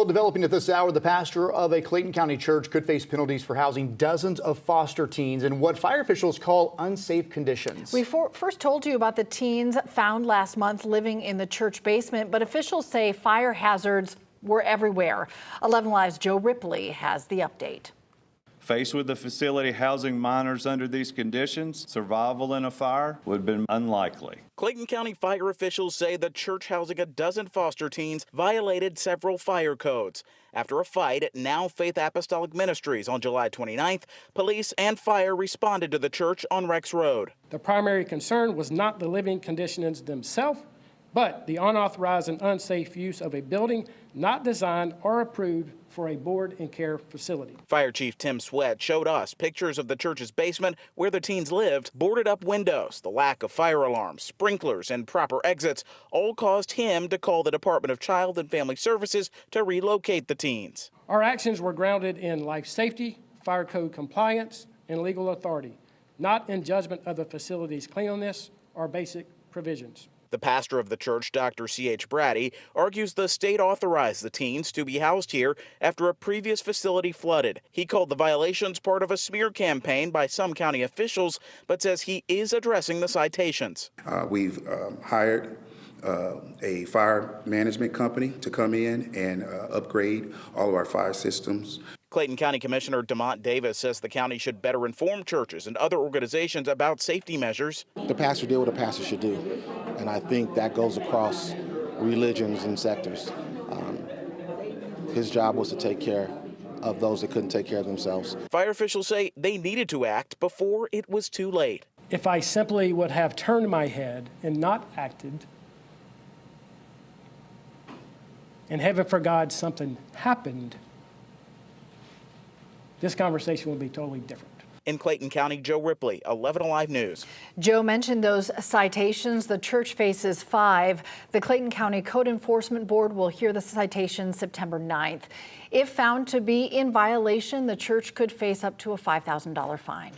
Well, developing at this hour, the pastor of a Clayton County church could face penalties for housing dozens of foster teens in what fire officials call unsafe conditions. We first told you about the teens found last month living in the church basement, but officials say fire hazards were everywhere. 11 Live's Joe Ripley has the update. Faced with the facility housing minors under these conditions, survival in a fire would have been unlikely. Clayton County fire officials say the church housing a dozen foster teens violated several fire codes. After a fight at Now Faith Apostolic Ministries on July 29th, police and fire responded to the church on Rex Road. The primary concern was not the living conditions themselves, but the unauthorized and unsafe use of a building not designed or approved for a board and care facility. Fire Chief Tim Sweat showed us pictures of the church's basement where the teens lived. Boarded up windows, the lack of fire alarms, sprinklers, and proper exits all caused him to call the Department of Child and Family Services to relocate the teens. Our actions were grounded in life safety, fire code compliance, and legal authority, not in judgment of the facility's cleanliness or basic provisions. The pastor of the church, Dr. C.H. Brady, argues the state authorized the teens to be housed here after a previous facility flooded. He called the violations part of a smear campaign by some county officials, but says he is addressing the citations. We've hired a fire management company to come in and upgrade all of our fire systems. Clayton County Commissioner DeMont Davis says the county should better inform churches and other organizations about safety measures. The pastor did what a pastor should do, and I think that goes across religions and sectors. His job was to take care of those that couldn't take care of themselves. Fire officials say they needed to act before it was too late. If I simply would have turned my head and not acted, and heaven forbid something happened, this conversation will be totally different. In Clayton County, Joe Ripley, 11 Alive News. Joe mentioned those citations. The church faces 5. The Clayton County Code Enforcement Board will hear the citations September 9th. If found to be in violation, the church could face up to a $5,000 fine.